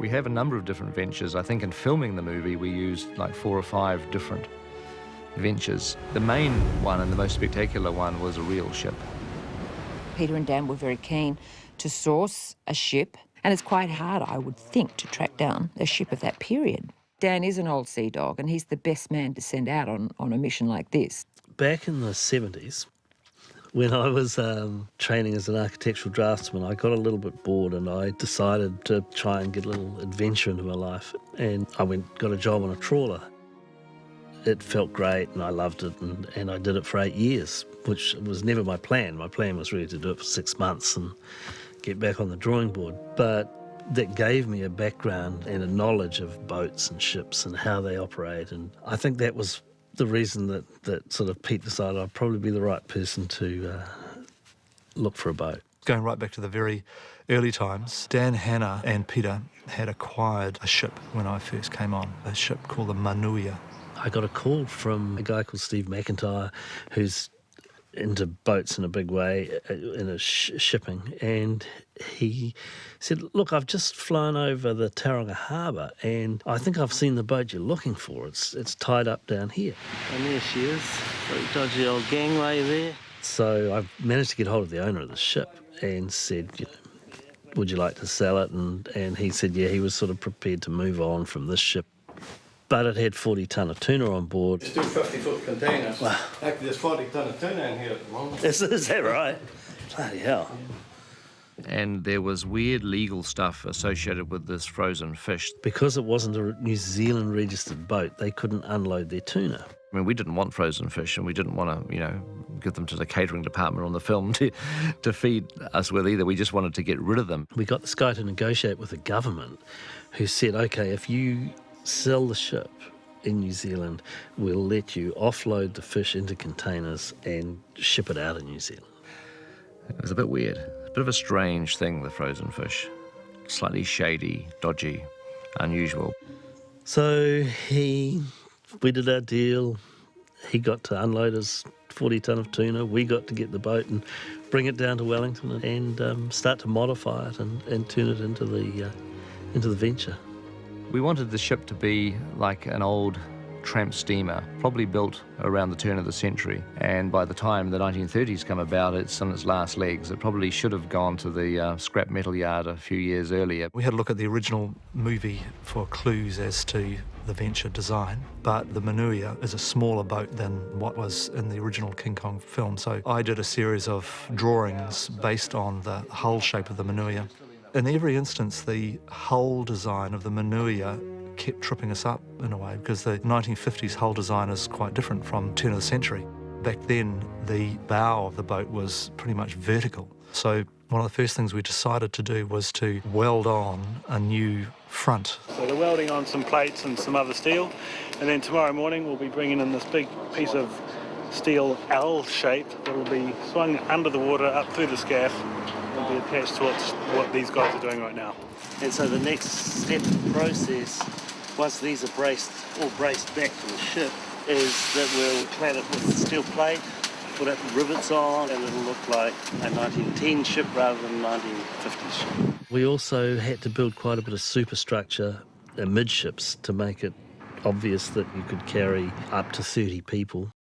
We have a number of different ventures. I think in filming the movie we used like 4 or 5 different ventures. The main one and the most spectacular one was a real ship. Peter and Dan were very keen to source a ship, and it's quite hard, I would think, to track down a ship of that period. Dan is an old sea dog, and he's the best man to send out on a mission like this. Back in the 70s, when I was training as an architectural draftsman, I got a little bit bored and I decided to try and get a little adventure into my life. And I got a job on a trawler. It felt great and I loved it, and I did it for 8 years, which was never my plan. My plan was really to do it for 6 months and get back on the drawing board. But that gave me a background and a knowledge of boats and ships and how they operate. And I think that was the reason that sort of Pete decided I'd probably be the right person to look for a boat. Going right back to the very early times, Dan Hanna and Peter had acquired a ship when I first came on, a ship called the Manuia. I got a call from a guy called Steve McIntyre, who's into boats in a big way, in shipping, and he said, look, I've just flown over the Tauranga Harbour and I think I've seen the boat you're looking for. It's tied up down here. And there she is, very dodgy old gangway there. So I managed to get hold of the owner of the ship and said, would you like to sell it? And he said, yeah, he was sort of prepared to move on from this ship. But it had 40 tonne of tuna on board. It's 2 50-foot containers. Wow. Actually, there's 40 tonne of tuna in here at the moment. Is that right? Bloody hell. And there was weird legal stuff associated with this frozen fish. Because it wasn't a New Zealand registered boat, they couldn't unload their tuna. I mean, we didn't want frozen fish and we didn't want to, give them to the catering department on the film to feed us with either. We just wanted to get rid of them. We got this guy to negotiate with the government who said, OK, if you sell the ship in New Zealand, we'll let you offload the fish into containers and ship it out of New Zealand. It was a bit weird. A bit of a strange thing, the frozen fish. Slightly shady, dodgy, unusual. So we did our deal. He got to unload his 40 tonne of tuna. We got to get the boat and bring it down to Wellington and start to modify it and turn it into the venture. We wanted the ship to be like an old tramp steamer, probably built around the turn of the century. And by the time the 1930s come about, it's on its last legs. It probably should have gone to the scrap metal yard a few years earlier. We had a look at the original movie for clues as to the venture design, but the Manuia is a smaller boat than what was in the original King Kong film. So I did a series of drawings based on the hull shape of the Manuia. In every instance, the hull design of the Manuia kept tripping us up in a way, because the 1950s hull design is quite different from turn of the century. Back then, the bow of the boat was pretty much vertical. So one of the first things we decided to do was to weld on a new front. So they're welding on some plates and some other steel, and then tomorrow morning we'll be bringing in this big piece of steel L shape that will be swung under the water up through the scaff and be attached to what these guys are doing right now. And so the next step in the process, once these are all braced back to the ship, is that we'll clad it with steel plate, put up rivets on, and it'll look like a 1910 ship rather than a 1950s ship. We also had to build quite a bit of superstructure amidships to make it obvious that you could carry up to 30 people.